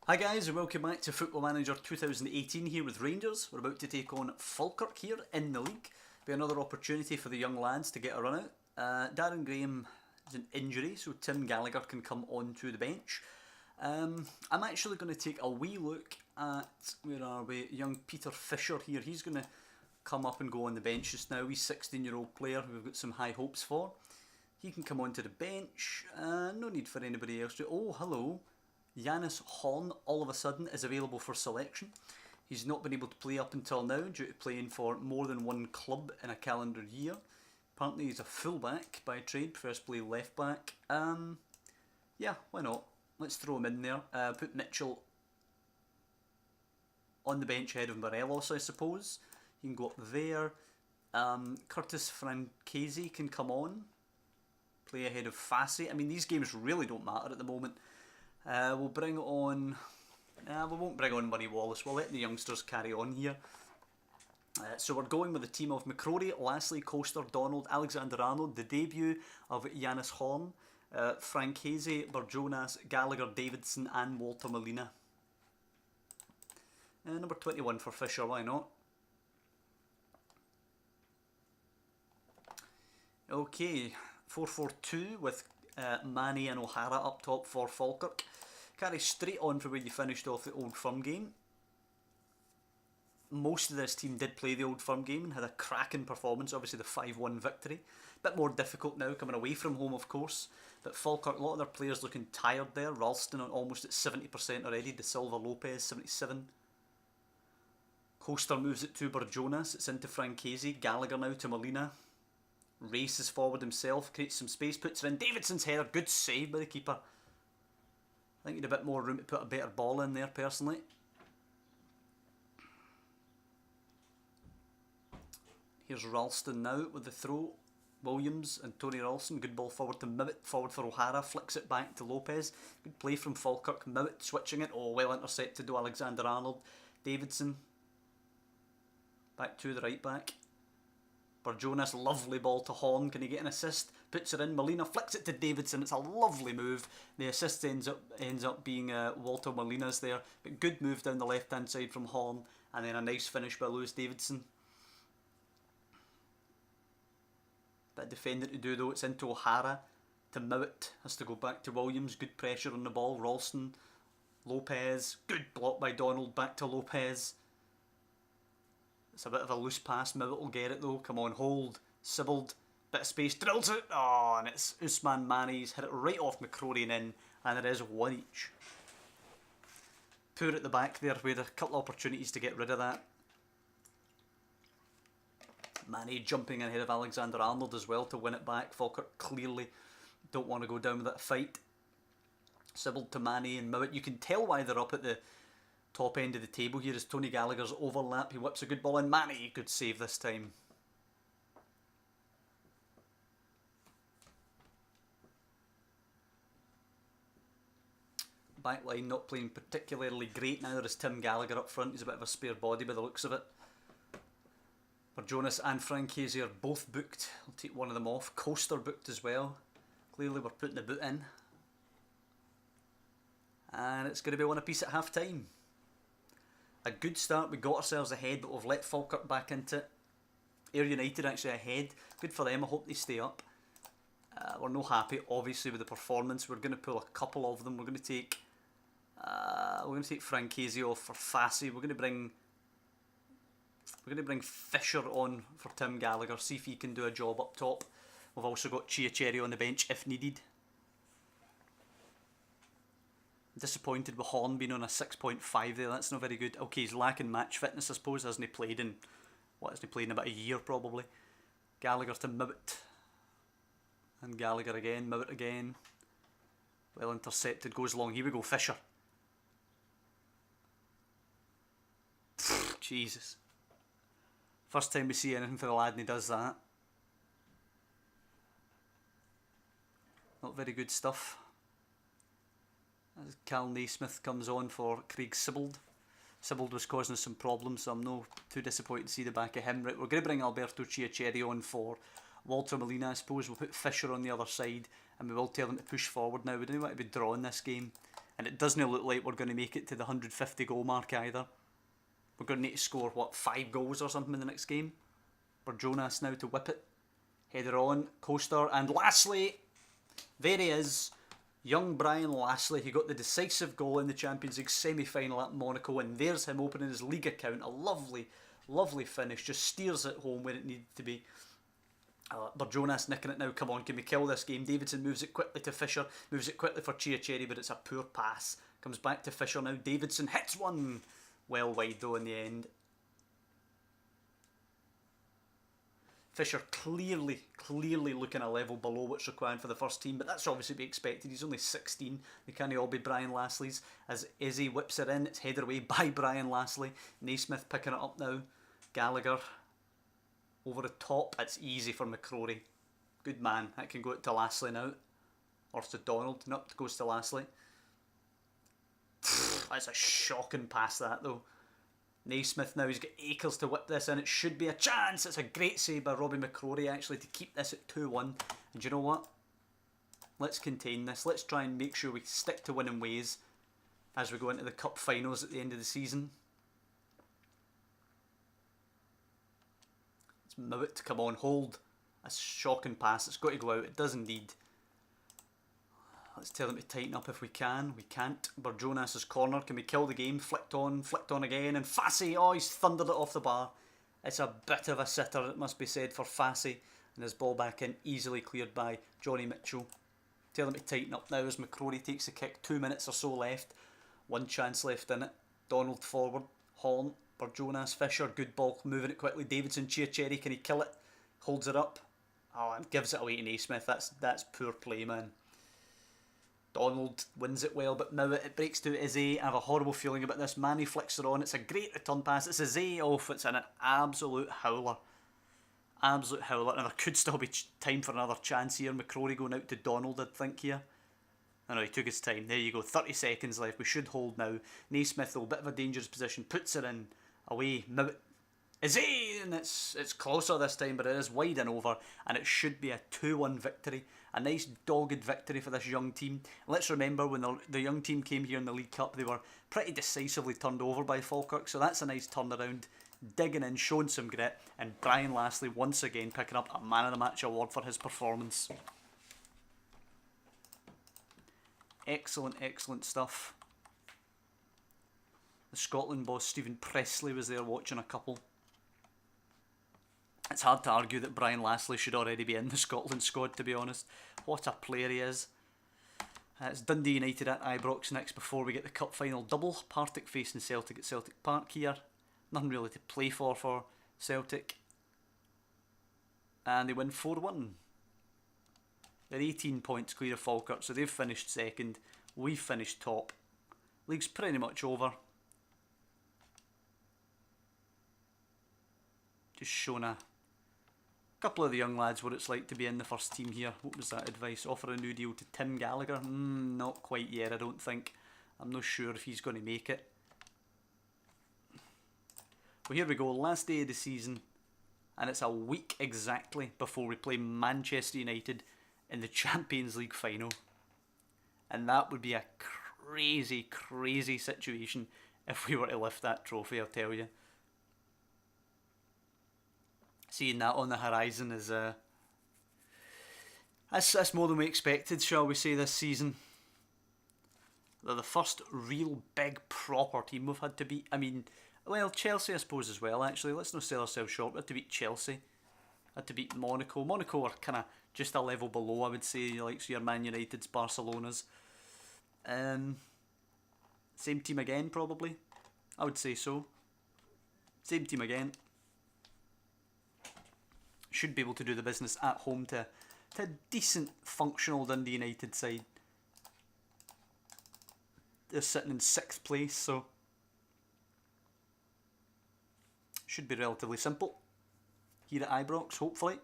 Hi guys and welcome back to Football Manager 2018 here with Rangers. We're about to take on Falkirk here in the league. Be another opportunity for the young lads to get a run out. Darren Graham is an injury, so Tim Gallagher can come onto the bench. I'm actually going to take a wee look at, where are we, young Peter Fisher here. He's going to come up and go on the bench just now. He's a 16-year-old player who we've got some high hopes for. He can come onto the bench. No need for anybody else to... Oh, hello. Janus Horn all of a sudden is available for selection. He's not been able to play up until now due to playing for more than one club in a calendar year. Apparently he's a fullback by trade, prefers to play left back. Yeah, why not? Let's throw him in there. Put Mitchell on the bench ahead of Morelos, I suppose. He can go up there. Curtis Francesi can come on, play ahead of Fassi. I mean, these games really don't matter at the moment. We'll bring on... we won't bring on Murray Wallace. We'll let the youngsters carry on here. So we're going with a team of McCrory, Lashley, Coaster, Donald, Alexander-Arnold, the debut of Janus Horn, Francesi, Burjonas, Gallagher, Davidson and Walter Molina. Number 21 for Fisher, why not? Okay, 4-4-2 with Manny and O'Hara up top for Falkirk. Carry straight on from where you finished off the Old Firm game. Most of this team did play the Old Firm game and had a cracking performance, obviously the 5-1 victory. Bit more difficult now, coming away from home of course, but Falkirk, a lot of their players looking tired there. Ralston almost at 70% already, De Silva Lopez 77. Coaster moves it to Burjonas, it's into Francesi, Gallagher now to Molina. Races forward himself, creates some space, puts it in. Davidson's header, good save by the keeper. I think he had a bit more room to put a better ball in there personally. Here's Ralston now with the throw. Williams and Tony Ralston, good ball forward to Mivett, forward for O'Hara, flicks it back to Lopez. Good play from Falkirk, Mivett switching it, oh well intercepted to Alexander-Arnold. Davidson, back to the right back. Burjonas, lovely ball to Horn, can he get an assist? Puts it in, Molina flicks it to Davidson, it's a lovely move. The assist ends up being Walter Molina's there, but good move down the left hand side from Horn, and then a nice finish by Lewis Davidson. Bit of defending to do though, it's into O'Hara, to Mowat, has to go back to Williams, good pressure on the ball, Ralston, Lopez, good block by Donald, back to Lopez. It's a bit of a loose pass, Mivett will get it though, come on, hold, Sibbald, bit of space, drills it, oh, and it's Usman Mani's hit it right off McCrory and in, and there is one each. Poor at the back there, we had a couple of opportunities to get rid of that. Manny jumping ahead of Alexander-Arnold as well to win it back. Falkirk clearly don't want to go down with that fight. Sibbald to Manny and Mowat, you can tell why they're up at the top end of the table here is Tony Gallagher's overlap. He whips a good ball in. Manny, good save this time. Backline not playing particularly great now. There is Tim Gallagher up front. He's a bit of a spare body by the looks of it. Burjonas and Francesi are both booked. I'll take one of them off. Coaster booked as well. Clearly we're putting the boot in. And it's going to be one apiece at half time. A good start, we got ourselves ahead, but we've let Falkirk back into it. Ayr United actually ahead, good for them, I hope they stay up. We're not happy obviously with the performance, we're going to pull a couple of them. We're going to take Francesi off for Fassi, we're going to bring Fisher on for Tim Gallagher, see if he can do a job up top. We've also got Chiacherry on the bench if needed. Disappointed with Horn being on a 6.5 there, that's not very good. Okay, he's lacking match fitness I suppose, hasn't he played in, about a year probably. Gallagher to Mivett. And Gallagher again, Mivett again. Well intercepted, goes long, here we go, Fisher. Jesus. First time we see anything for the lad and he does that. Not very good stuff. As Cal Naismith comes on for Craig Sibbald. Sibbald was causing us some problems, so I'm no too disappointed to see the back of him. Right, we're going to bring Alberto Chiacherry on for Walter Molina, I suppose. We'll put Fisher on the other side, and we will tell him to push forward now. We don't want to be drawing this game. and it doesn't look like we're going to make it to the 150 goal mark either. We're going to need to score, 5 goals or something in the next game. For Jonas now to whip it. Header on, Coaster, and lastly, there he is. Young Brian Lassley, he got the decisive goal in the Champions League semi-final at Monaco, and there's him opening his league account. A lovely, lovely finish, just steers it home where it needed to be. But Jonas nicking it now, come on, can we kill this game? Davidson moves it quickly to Fisher, moves it quickly for Chiacheri, but it's a poor pass. Comes back to Fisher now, Davidson hits one. Well wide though in the end. Fisher clearly looking a level below what's required for the first team, but that's obviously to be expected. He's only 16. They can't all be Brian Lassley's. As Izzy whips it in, it's headed away by Brian Lassley. Naismith picking it up now. Gallagher over the top. It's easy for McCrory. Good man. That can go to Lassley now. Or to Donald. Nope, it goes to Lassley. That's a shocking pass, that though. Naismith now, he's got acres to whip this in. It should be a chance. It's a great save by Robbie McCrory actually to keep this at 2-1. And you know what? Let's contain this. Let's try and make sure we stick to winning ways as we go into the cup finals at the end of the season. Let's move it to come on, hold. A shocking pass. It's got to go out. It does indeed. Let's tell them to tighten up if we can. We can't. Jonas' corner. Can we kill the game? Flicked on again. And Fassi, oh, he's thundered it off the bar. It's a bit of a sitter, it must be said, for Fassi. And his ball back in, easily cleared by Johnny Mitchell. Tell them to tighten up now as McCrory takes the kick. 2 minutes or so left. One chance left in it. Donald forward. Horn. Jonas, Fisher. Good ball. Moving it quickly. Davidson, Chiacheri. Can he kill it? Holds it up. Oh, and gives it away to Naismith. That's poor play, man. Donald wins it well, but now it breaks to Izzy. I have a horrible feeling about this. Manny flicks it on. It's a great return pass. It's Izzy off. It's an absolute howler. Absolute howler. And there could still be time for another chance here. McCrory going out to Donald, I'd think here. No, he took his time. There you go. 30 seconds left. We should hold now. Naismith, though, a bit of a dangerous position. Puts it in. Away. Izzy! And it's closer this time, but it is wide and over. And it should be a 2-1 victory. A nice dogged victory for this young team. Let's remember when the young team came here in the League Cup, they were pretty decisively turned over by Falkirk, so that's a nice turnaround. Digging in, showing some grit, and Brian Lassley once again picking up a Man of the Match award for his performance. Excellent, excellent stuff. The Scotland boss Stephen Presley was there watching a couple. It's hard to argue that Brian Lassley should already be in the Scotland squad, to be honest. What a player he is. It's Dundee United at Ibrox next before we get the cup final double. Partick facing Celtic at Celtic Park here. Nothing really to play for Celtic. And they win 4-1. They're 18 points clear of Falkirk, so they've finished second. We've finished top. League's pretty much over. Just showing a couple of the young lads what it's like to be in the first team here. What was that advice? Offer a new deal to Tim Gallagher? Not quite yet, I don't think. I'm not sure if he's going to make it. Well, here we go. Last day of the season. And it's a week exactly before we play Manchester United in the Champions League final. And that would be a crazy, crazy situation if we were to lift that trophy, I'll tell you. Seeing that on the horizon is that's more than we expected, shall we say, this season. They're the first real big proper team we've had to beat. I mean, well, Chelsea I suppose as well actually. Let's not sell ourselves short. We had to beat Chelsea. Had to beat Monaco. Monaco are kind of just a level below, I would say, like your Man United's, Barcelona's. Same team again probably. I would say so. Same team again. Should be able to do the business at home to a decent functional Dundee United side. They're sitting in 6th place, so should be relatively simple here at Ibrox, hopefully.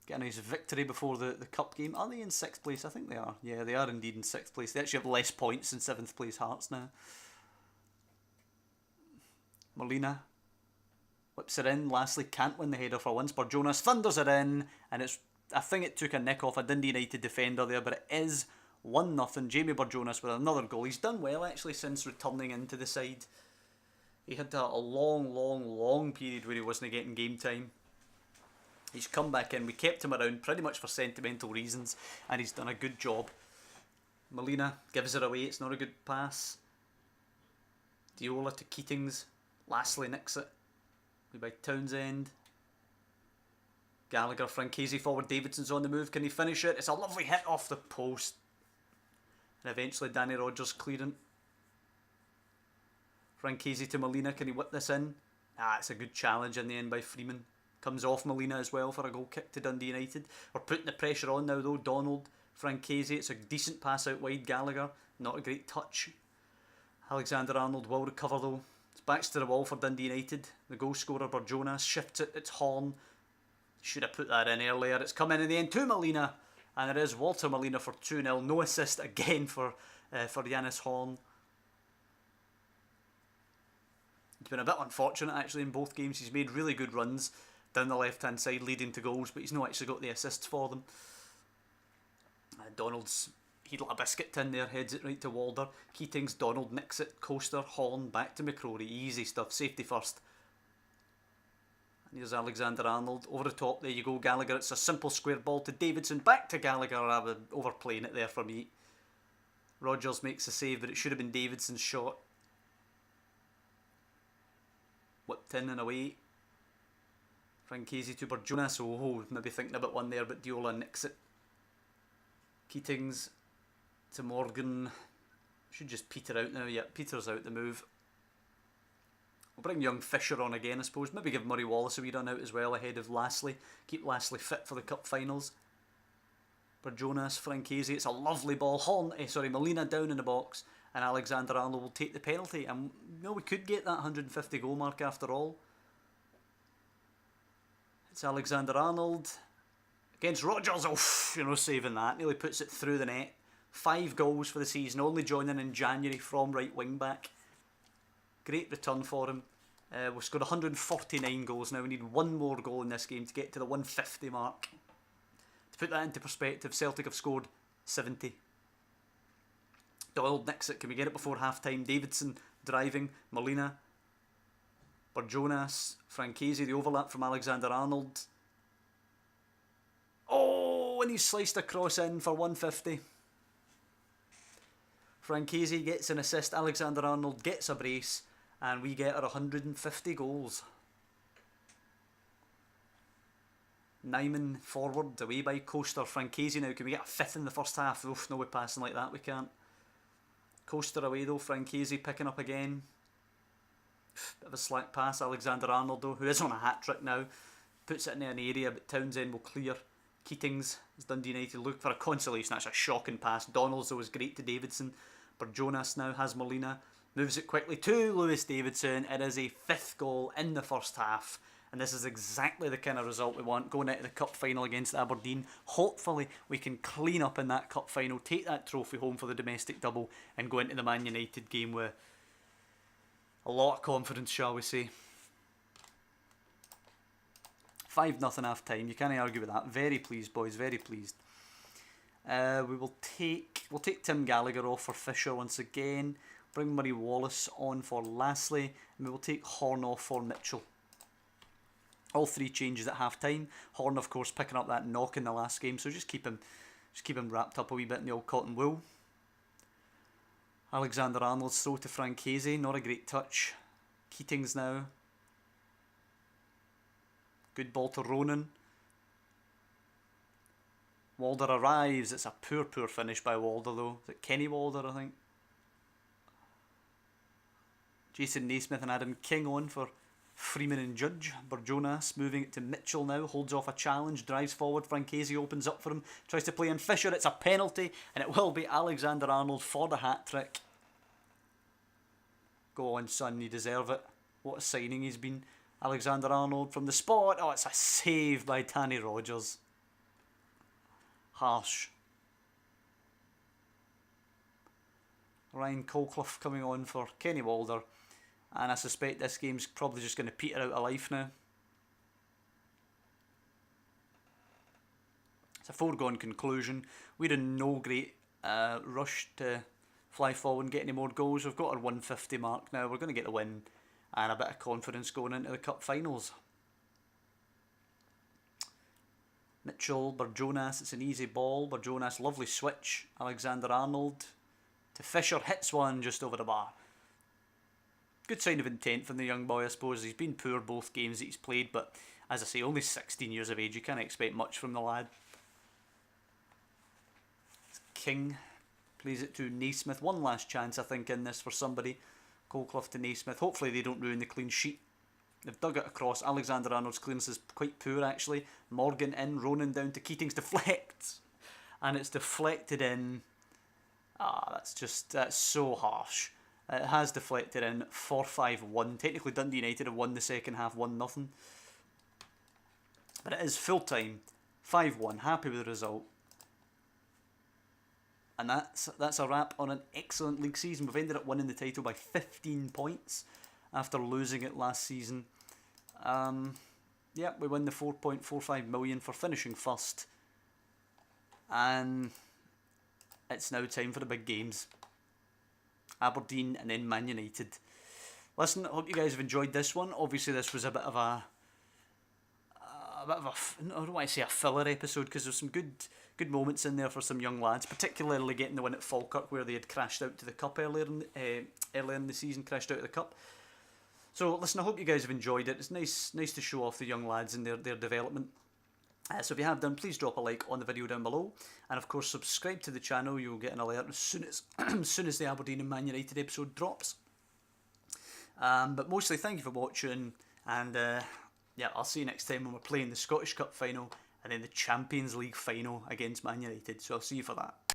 Get a nice victory before the cup game. Are they in 6th place? I think they are. Yeah, they are indeed in 6th place. They actually have less points than 7th place Hearts now. Molina whips it in. Lastly, can't win the header for once. Jonas thunders it in, and I think it took a nick off a Dundee United defender there, but it is 1-0. Jamie Burjonas with another goal. He's done well actually since returning into the side. He had a long period where he wasn't getting game time. He's come back in. We kept him around pretty much for sentimental reasons, and he's done a good job. Molina gives it away. It's not a good pass. Diola to Keatings. Lastly nicks it. By Townsend. Gallagher, Francesi forward. Davidson's on the move. Can he finish it? It's a lovely hit off the post. And eventually Danny Rogers clearing. Francesi to Molina. Can he whip this in? It's a good challenge in the end by Freeman. Comes off Molina as well for a goal kick to Dundee United. We're putting the pressure on now though. Donald, Francesi. It's a decent pass out wide. Gallagher. Not a great touch. Alexander-Arnold will recover though. It's backs to the wall for Dundee United. The goal scorer Burjonas shifts it. It's Horn. Should have put that in earlier. It's come in the end to Molina. And it is Walter Molina for 2-0. No assist again for Yanis Horn. It's been a bit unfortunate actually in both games. He's made really good runs down the left hand side leading to goals, but he's not actually got the assists for them. Donald's heedled a biscuit tin there, heads it right to Walder. Keatings, Donald nicks it, Coaster, Horn, back to McCrory. Easy stuff, safety first. And here's Alexander-Arnold, over the top, there you go Gallagher. It's a simple square ball to Davidson, back to Gallagher. I was overplaying it there for me. Rogers makes a save, but it should have been Davidson's shot. Whipped in and away. Francesi to Burjonas. Maybe thinking about one there, but Diola nicks it. Keatings to Morgan. Should just peter out now. Yeah, Peter's out the move. We'll bring young Fisher on again, I suppose. Maybe give Murray Wallace a wee run out as well ahead of Lashley. Keep Lashley fit for the cup finals. Burjonas, Francesi. It's a lovely ball. Molina down in the box. And Alexander-Arnold will take the penalty. And we could get that 150 goal mark after all. It's Alexander-Arnold against Rogers. Saving that. Nearly puts it through the net. 5 goals for the season. Only joining in January from right wing back. Great return for him. We've scored 149 goals now. We need one more goal in this game to get to the 150 mark. To put that into perspective, Celtic have scored 70. Doyle nicks it. Can we get it before half time? Davidson driving. Molina. Burjonas. Francesi. The overlap from Alexander-Arnold. And he's sliced across in for 150. Francesi gets an assist. Alexander-Arnold gets a brace. And we get our 150 goals. Nyman forward. Away by Coaster. Francesi now. Can we get a fifth in the first half? No, we're passing like that. We can't. Coaster away though. Francesi picking up again. Bit of a slack pass. Alexander-Arnold though, who is on a hat-trick now, puts it in an area, but Townsend will clear. Keatings, as Dundee United look for a consolation. That's a shocking pass. Donald's though was great to Davidson. Burjonas now has Molina. Moves it quickly to Lewis Davidson. It is a 5th goal in the first half. And this is exactly the kind of result we want going into the cup final against Aberdeen. Hopefully we can clean up in that cup final, take that trophy home for the domestic double, and go into the Man United game with a lot of confidence, shall we say. 5-0 half time. You can't argue with that. Very pleased, boys. Very pleased. We'll take Tim Gallagher off for Fisher once again. Bring Murray Wallace on for Lashley, and we will take Horn off for Mitchell. All 3 changes at half time. Horn, of course, picking up that knock in the last game, so just keep him wrapped up a wee bit in the old cotton wool. Alexander-Arnold's throw to Francesi, not a great touch. Keatings now. Good ball to Ronan. Walder arrives. It's a poor finish by Walder though. Is it Kenny Walder, I think? Jason Naismith and Adam King on for Freeman and Judge. Burjonas moving it to Mitchell now. Holds off a challenge. Drives forward. Francesi opens up for him. Tries to play in Fisher. It's a penalty. And it will be Alexander-Arnold for the hat-trick. Go on, son. You deserve it. What a signing he's been. Alexander-Arnold from the spot. It's a save by Danny Rogers. Harsh. Ryan Colclough coming on for Kenny Walder. And I suspect this game's probably just going to peter out of life now. It's a foregone conclusion. We're in no great rush to fly forward and get any more goals. We've got our 150 mark now. We're going to get the win and a bit of confidence going into the cup finals. Mitchell, Barjonas, it's an easy ball. Barjonas, lovely switch. Alexander-Arnold to Fisher, hits one just over the bar. Good sign of intent from the young boy, I suppose. He's been poor both games that he's played, but as I say, only 16 years of age. You can't expect much from the lad. King plays it to Naismith. One last chance, I think, in this for somebody. Colclough to Naismith. Hopefully they don't ruin the clean sheet. They've dug it across. Alexander-Arnold's clearance is quite poor, actually. Morgan in, Ronan down to Keating's deflects. And it's deflected in. That's so harsh. It has deflected in 4-5-1. Technically Dundee United have won the second half 1-0. But it is full time. 5-1. Happy with the result. And that's a wrap on an excellent league season. We've ended up winning the title by 15 points after losing it last season. We win the 4.45 million for finishing first. And it's now time for the big games. Aberdeen and then Man United. Listen, I hope you guys have enjoyed this one. Obviously this was a bit of a I don't want to say a filler episode, because there's some good moments in there for some young lads, particularly getting the win at Falkirk where they had crashed out to the cup earlier in the season, crashed out of the cup. So listen, I hope you guys have enjoyed it. It's nice to show off the young lads and their development. So if you have done, please drop a like on the video down below, and of course subscribe to the channel. You'll get an alert as soon as the Aberdeen and Man United episode drops. But mostly, thank you for watching, and I'll see you next time when we're playing the Scottish Cup final and then the Champions League final against Man United. So I'll see you for that.